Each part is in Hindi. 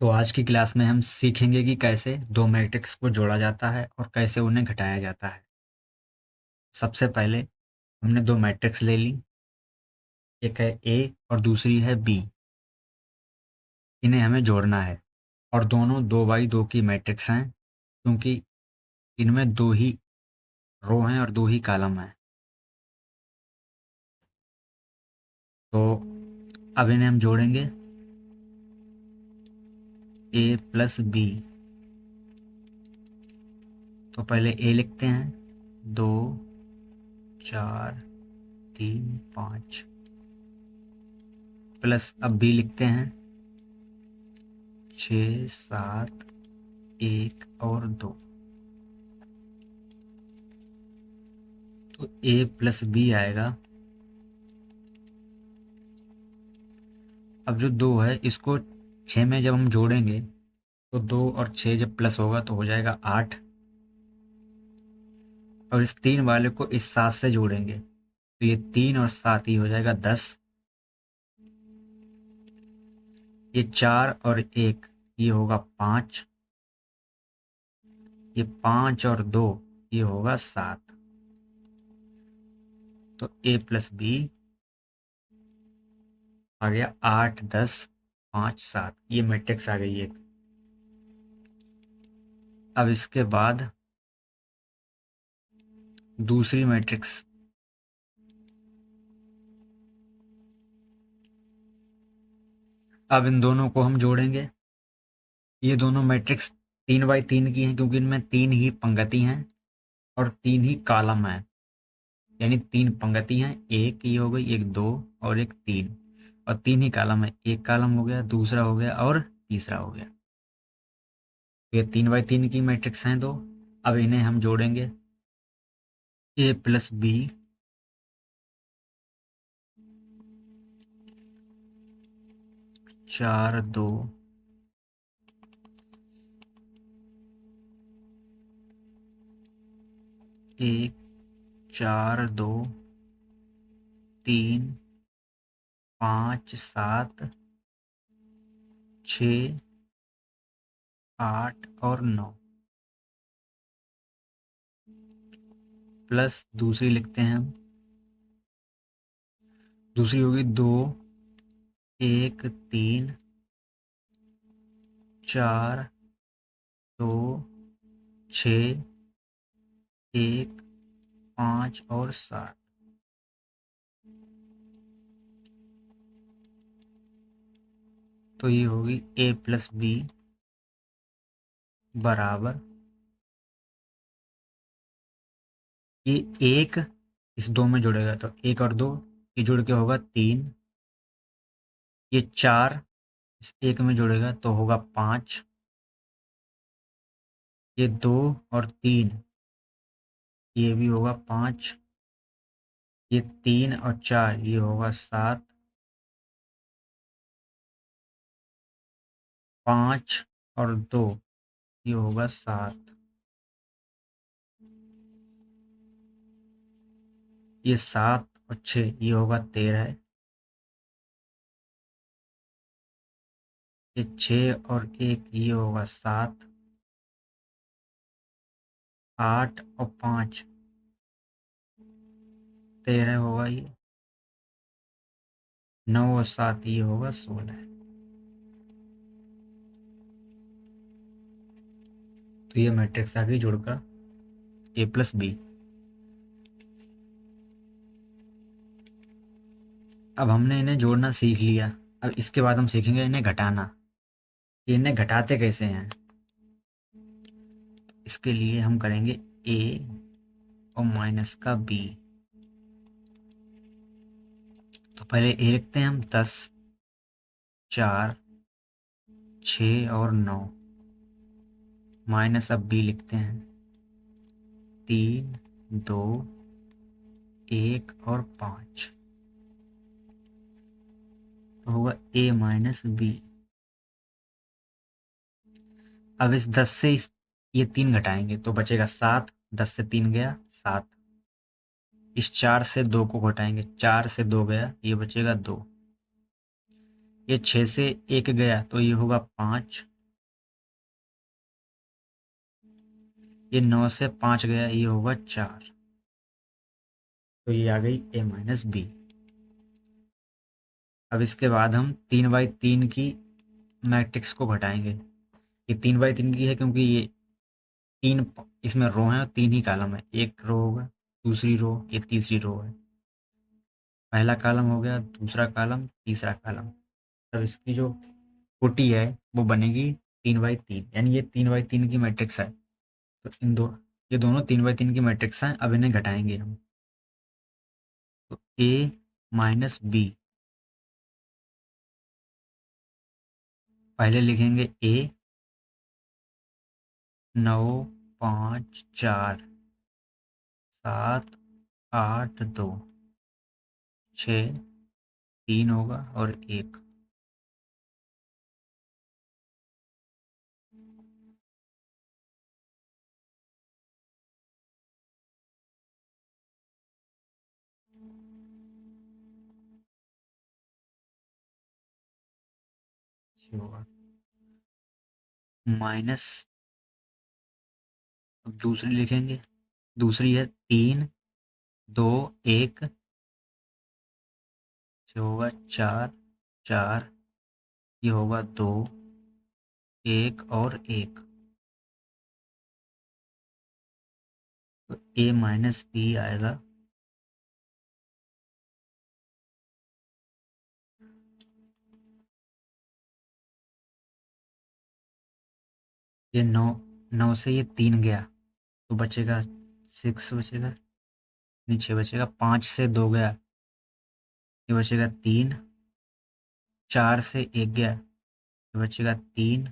तो आज की क्लास में हम सीखेंगे कि कैसे दो मैट्रिक्स को जोड़ा जाता है और कैसे उन्हें घटाया जाता है। सबसे पहले हमने दो मैट्रिक्स ले ली, एक है ए और दूसरी है बी। इन्हें हमें जोड़ना है और दोनों 2 बाई 2 की मैट्रिक्स हैं, क्योंकि इनमें दो ही रो हैं और दो ही कॉलम हैं। तो अब इन्हें हम जोड़ेंगे ए प्लस बी। तो पहले ए लिखते हैं, 2 4 3 5, प्लस अब बी लिखते हैं, 6 7 1 और 2। तो ए प्लस बी आएगा। अब जो 2 है इसको 6 में जब हम जोड़ेंगे तो 2 और 6 जब प्लस होगा तो हो जाएगा 8। और इस 3 वाले को इस 7 से जोड़ेंगे तो ये 3 और 7 ही हो जाएगा 10। ये 4 और 1 ये होगा 5। ये 5 और 2 ये होगा 7। तो ए प्लस बी आ गया 8 10 5 7। ये मैट्रिक्स आ गई एक। अब इसके बाद दूसरी मैट्रिक्स, अब इन दोनों को हम जोड़ेंगे। ये दोनों मैट्रिक्स 3 बाई 3 की हैं, क्योंकि इनमें 3 ही पंक्ति हैं और 3 ही कॉलम हैं। यानी 3 पंक्ति हैं, एक ये हो गई, एक दो और एक 3, और 3 ही कॉलम है। एक कॉलम हो गया, दूसरा हो गया और तीसरा हो गया। ये 3 बाई 3 की मैट्रिक्स हैं दो। अब इन्हें हम जोड़ेंगे, ए प्लस बी, 4 2 1 4 2 3 5 7 6 8 और 9, प्लस दूसरी लिखते हैं हम। दूसरी होगी 2 1 3 4 2 6 1 5 और 7। तो ये होगी ए प्लस बी बराबर, ये एक इस दो में जुड़ेगा तो एक और दो, ये जुड़ के होगा 3। ये 4 इस एक में जुड़ेगा तो होगा 5। ये 2 और 3 ये भी होगा 5। ये 3 और 4 ये होगा 7। 5 और 2 ये होगा 7। ये 7 और 6 ये होगा 13। ये 6 और 1 ये होगा 7। 8 और 5 13 होगा ये। 9 और 7 ये होगा 16। तो ये मैट्रिक्स आ गई जुड़कर ए प्लस बी। अब हमने इन्हें जोड़ना सीख लिया। अब इसके बाद हम सीखेंगे इन्हें घटाना, कि इन्हें घटाते कैसे हैं। इसके लिए हम करेंगे ए और माइनस का बी। तो पहले ए लिखते हैं हम, 10 4 6 और 9, माइनस अब बी लिखते हैं, 3 2 1 और 5। तो होगा ए माइनस बी। अब इस 10 से ये 3 घटाएंगे तो बचेगा 7। 10 से 3 गया 7। इस 4 से 2 को घटाएंगे, 4 से 2 गया, ये बचेगा 2। ये 6 से 1 गया तो ये होगा 5। ये 9 से 5 गया, ये होगा 4। तो ये आ गई a माइनस बी। अब इसके बाद हम 3/3 की मैट्रिक्स को घटाएंगे। ये 3/3 की है क्योंकि ये इसमें रो है और 3 ही कॉलम है। एक रो होगा, दूसरी रो, ये तीसरी रो है। पहला कॉलम हो गया, दूसरा कॉलम, तीसरा कॉलम। अब इसकी जो कोटी है वो बनेगी 3/3, यानी ये 3/3 की मैट्रिक्स है। तो ये दोनों 3/3 की मैट्रिक्स हैं। अब इन्हें घटाएंगे हम। तो a माइनस बी, पहले लिखेंगे a 9 5 4 7 8 2 6 3 होगा और 1। होगा माइनस, अब दूसरी लिखेंगे। दूसरी है 3 2 1, जो होगा 4 4, ये होगा 2 1 और 1। तो a माइनस बी आएगा ये 9, 9 से ये 3 गया तो बचेगा 6 बचेगा, नहीं 6 बचेगा। 5 से 2 गया, ये बचेगा 3। 4 से 1 गया, ये बचेगा 3।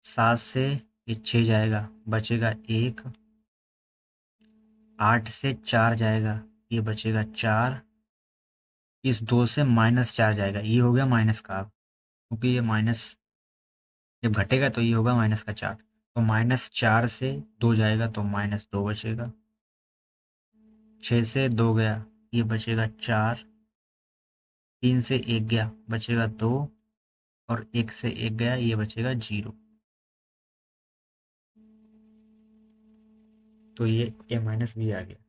7 से ये 6 जाएगा, बचेगा 1। 8 से 4 जाएगा, ये बचेगा 4। इस 2 से -4 जाएगा, ये हो गया माइनस का। क्योंकि ये माइनस जब घटेगा तो ये होगा -4। तो -4 से 2 जाएगा तो -2 बचेगा। 6 से 2 गया, ये बचेगा 4। 3 से 1 गया, बचेगा 2। और 1 से 1 गया, ये बचेगा 0। तो ये a माइनस बी आ गया।